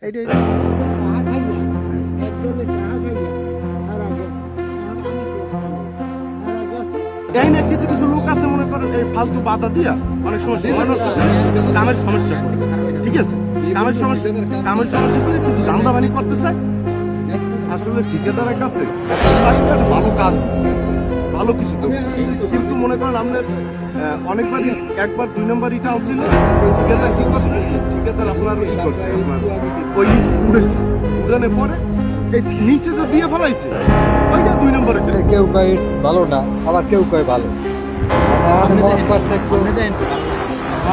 এইটাই এই না কিছু কিছু লোক আছে মনে করেন এই ফালতু বাধা দিয়া অনেক সময় সময় নষ্ট করে কামের সমস্যা করে। ঠিক আছে, কামের সমস্যা করে কিছু ধান্দাবানি করতেছে। আসলে ঠিকাদারের কাছে একটা ভালো কাজ, ভালো কিছু তো, কিন্তু মনে করেন আপনার অনেকবারই একবার 2 নম্বর ইটা ছিল, ঠিকাদার কি করছে, ঠিকাদার আপনার ই করছে, আপনার ওই ইট উড়ানোর পরে এই নিচে যে দিয়ে ফেলাইছে ওইটা 2 নম্বরে। কেউ কয় ভালো না, আবার কেউ কয় ভালো।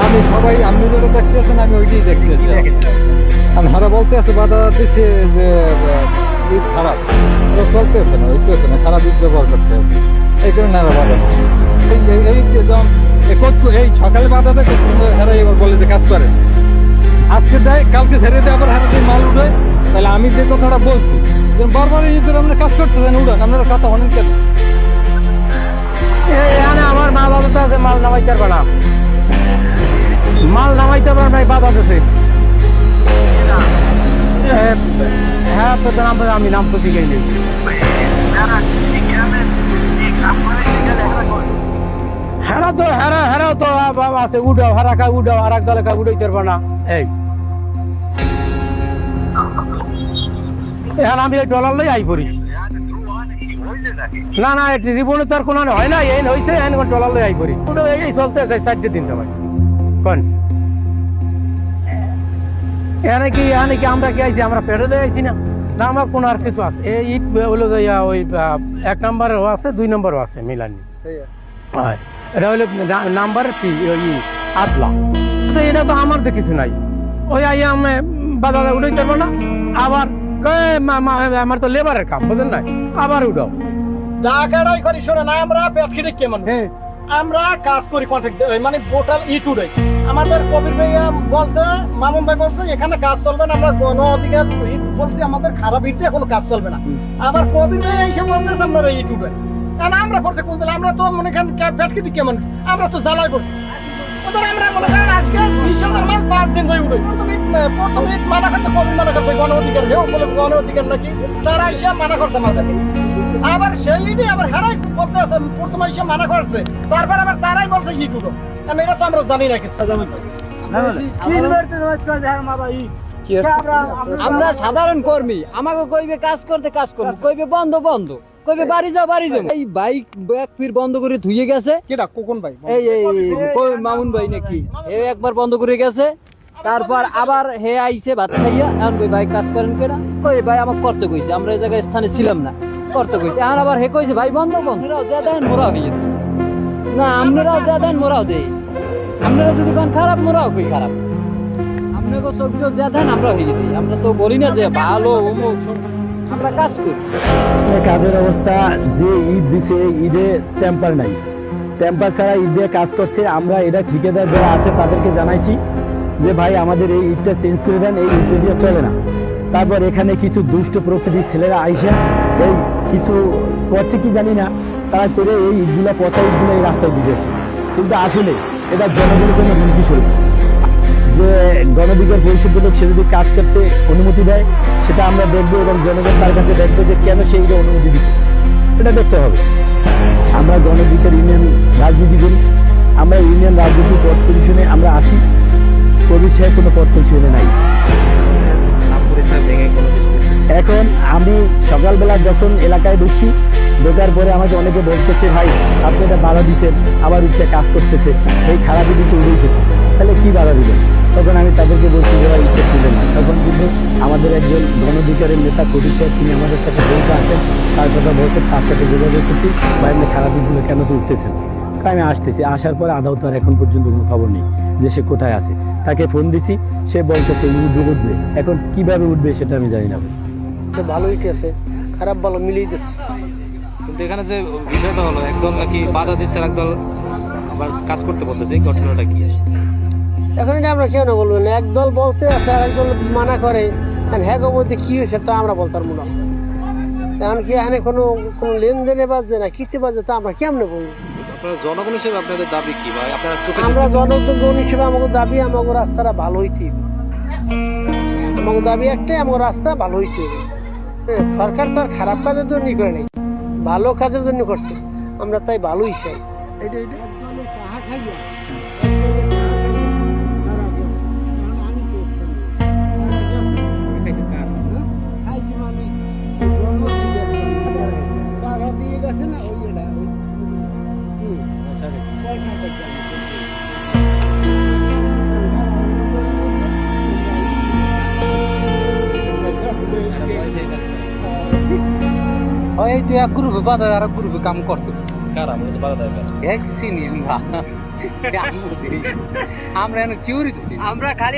আমি সবাই আপনি যেটা দেখতেছেন আমি ওইটাই দেখতেছি। আমি হারা বলতে আছে বাধা দিচ্ছে যে ঈদ খারাপ, চলতেছে না, হইতেছে না, খারাপ ঈদ ব্যবহার করতে আছে, এই কারণে হারা বাধা দিচ্ছে। এই সকালে বাধা দেয়, হারা এবার বলে যে কাজ করেন, আজকে দেয় কালকে ছেড়ে দেয়, আবার হারা দিয়ে মাল উঠে। তাহলে আমি যে কথাটা বলছি যে বারবার ঈদের আপনারা কাজ করতেছেন, উড়ান, আপনারা কথা হলেন কেন? এখানে আমার মা বাবা তো আছে, মাল নামাইতে পারবে না, মাল নামাইতে পারবে না, বাধা দিচ্ছে। হ্যাঁ তো আমি নাম তো শিখাই নেই। হেরা তো হেরাও তো আছে, উঠাও হারা খা, উঠাও আর এক দলে খা, উঠাইতে পারবে না। এই এখন আমি এই ডলার লই আই পড়ি না না, জীবনে তো আর কোনো হয় না, এই হয়েছে এখন ডলার লই আই পড়ি, এই চলতে আছে 4 দিন তোমার কোন এখানে কি আমরা কি আইছি, আমরা পেটে দিয়ে আইছি না, না আমার কোনো আর কিছু আছে। এই ইট হলো ওই 1 নম্বরও আছে 2 নম্বরও আছে মিলানি, এটা হলো নাম্বারের আতলা। তো এটা তো আমার তো কিছু নাই, ওই আইয়া আমি বাধা উঠাইতে পারবো না, আবার আমার তো লেবারের কাম বুঝলেন না, আবার উঠাও ডাকাডাই করি। শোনো না, আমরা পেট খেটে কেমন আমরা কাজ করি, কন্ট্রাক্ট মানে টোটাল ইট উঠাই। আমাদের কবির ভাই বলছে, মামুন ভাই বলছে এখানে কাজ চলবে না, আমরা গণ অধিকার বলছি আমাদের খারাপ ইট দিয়ে কোনো কাজ চলবে না। আবার কবির ভাই এসে বলতেছে আপনারা ইট উঠবেন, কারণ আমরা করতে কোন জায়গায়, আমরা তো মনে করেন পেট খেতে কেমন, আমরা তো জ্বালাই করছি। ওদের আমরা মনে করেন আজকে 20,000 মাল 5 দিন ধরে উঠে, প্রথমে মানা করছে, কবির মানা করছে গণ অধিকার, বলে গণ অধিকার নাকি, তারা এসে মানা করছে আমাদের। আবার সেই আবার হারাই বলতে আছে, প্রথমে এসে মানা করছে, তারপর আবার তারাই বলছে ইট উঠো, কারণ এটা তো আমরা জানি না কিছু। আমরা সাধারণ কর্মী, আমাকে কইবে কাজ করতে কাজ করবো, কইবে বন্ধ বন্ধ, কইবে বাড়ি যাও বাড়ি যাও। এই বাইক ফির বন্ধ করে ধুয়ে গেছে, কেডা কোন ভাই, এই মামুন ভাই নাকি, এই একবার বন্ধ করে গেছে। তারপর আবার হে আইছে ভাত খাইয়া, এখন কই ভাই কাজ করেন কেডা, কই ভাই আমাকে করতে কইছে, আমরা এই জায়গায় স্থানে ছিলাম না, করতে কইছে। এখন আবার হে কইছে ভাই বন্ধ বন্ধ, যা দেন মোরাও হয়ে যেত না, আপনারাও যা দেন মোরাও দেই, আপনারা যদি কোন খারাপ মোরাও কই খারাপ, আপনাকে চোখগুলো যা দেন আমরা হয়ে দিই, আমরা তো বলি না যে ভালো অমুক, আমরা কাজ করি। কাজের অবস্থা যে ঈদ দিছে, ঈদে টেম্পার নাই, টেম্পার ছাড়া ঈদ দিয়ে কাজ করছে। আমরা এটা ঠিকাদার যারা আছে তাদেরকে জানাইছি যে ভাই আমাদের এই ঈদটা চেঞ্জ করে দেন, এই ঈদটা দিয়ে চলে না। তারপর এখানে কিছু দুষ্ট প্রকৃতির ছেলেরা আইসা এই কিছু করছে কি জানি না, তারা করে এই ঈদগুলো পচা ঈদগুলো এই রাস্তায় দিতেছে। কিন্তু আসলে এটা জনগণের জন্য হুমকি স্বরূপ। যে গণঅধিকার পরিষদগুলো সে যদি কাজ করতে অনুমতি দেয় সেটা আমরা দেখবো, এবং জনগণ তার কাছে দেখবে যে কেন সে এটা অনুমতি দিচ্ছে, এটা দেখতে হবে। আমরা গণঅধিকার ইউনিয়ন রাজনীতি করি, আমরা ইউনিয়ন রাজনীতি পদ পজিশনে আমরা আছি, কবির সাহেব কোনো পদ পজিশনে নাই। এখন আমি সকালবেলা যখন এলাকায় ঢুকছি, ঢোকার পরে আমাকে অনেকে বলতেছে ভাই আপনি এটা বাধা দিচ্ছেন, আবার উঠতে কাজ করতেছে, এই খারাপ দিকে উড়েইতেছে, তাহলে কি বাধা দিবেন? তখন আমি তাদেরকে বলছি যে ভাই উঠতে ছিলেন না। তখন কিন্তু আমাদের একজন গণঅধিকারের নেতা কবির সাহেব, তিনি আমাদের সাথে জড়িত আছেন, তার কথা বলছেন, তার সাথে যোগাযোগ করছি, ভাই আপনি খারাপ দিকগুলো কেন তুলতেছেন? আমি আসতেছি, আসার পরে আদাও তো আর এখন পর্যন্ত কোনো খবর নেই যে সে কোথায় আছে। তাকে ফোন দিছি, সে বলতেছে উঠবে, এখন কিভাবে উঠবে সেটা আমি জানি না। ভালোই আছে, খারাপ ভালো মিলিয়ে দিচ্ছে, কিন্তু এখানে যে বিষয়টা হলো একদল নাকি বাধা দিচ্ছে, একদল আবার কাজ করতে বলতেছে, এই ঘটনাটা কি? এখন এটা আমরা কেন বলবো না, একদল বলতে আছে আর একদল মানা করে, হ্যাঁ মধ্যে কি হয়েছে তা আমরা বলতাম মনে হয়। এখন কি এখানে কোনো লেনদেনে বাজছে না কিতে বাজছে তা আমরা কেমনে বলবো? আপনারা জনগণ হিসেবে আপনাদের দাবি কি ভাই? আপনারা আমরা জনগণ হিসেবে আমাদের দাবি আমাদের রাস্তাটা ভালো হইতে, আমার দাবি একটাই, আমার রাস্তা ভালো হইতে হবে। হ্যাঁ, সরকার তো আর খারাপ কাজের জন্যই করে নাই, ভালো কাজের জন্য করছে, আমরা তাই ভালোই চাই। এটা এটা এই তো এক গ্রুপে বাধা আর এক গ্রুপে কাম করতে কারা আমরা তো বাধা দেয় কারা? এক চিনি আমরা এখন কিউরি দিছি আমরা খালি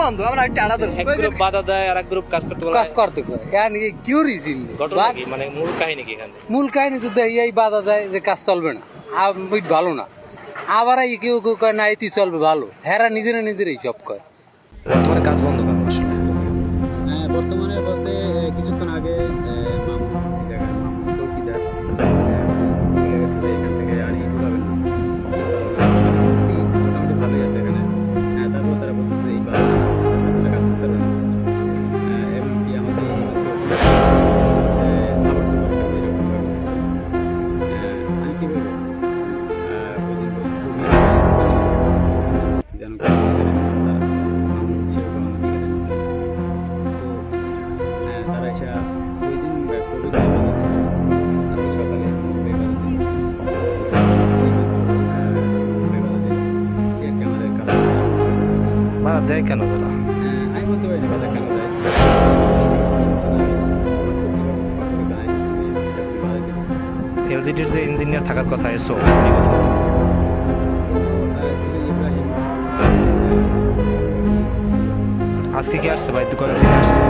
বন্ধ আমরা টাড়া ধরবো। এক গ্রুপ বাধা দেয় আর এক গ্রুপ কাজ করতে বলে। কাজ করতে কয় yani কিউরি চিনি ঘটনা কি মানে মূল কাহিনী কি এখানে? মূল কাহিনী তো দেয় এই বাধা দেয় যে কাজ চলবে না, ভালো না, আবার এই কেউ কেউ কয় না এটি চলবে ভালো, হেরা নিজেরাই সব কয়। বর্তমানে কাজ বন্ধ কেন আসলে? বর্তমানে বলতে কিছুক্ষণ আগে চৌকিদার বলে গেছে যে এখান থেকে আর ইট উঠাবেন না। মোটামুটি ভালোই আছে এখানে। তারপর তারা বলতেছে এই আপনারা কাজ করতে পারবেন। এমনকি আমাদের খাবার সাবার এরকম আমি কি বলবো যেন তারা এসে ওই দিন কোভিড আজকে সকালে আমাদের কাজ বাধা দেয় কেন তারা? আমি বলতে পারি না বাধা কেন দেয়। এলজিডির যে ইঞ্জিনিয়ার থাকার কথা এসো আজকে কি আসছে বাড়িতে কয়েকদিন আসছে?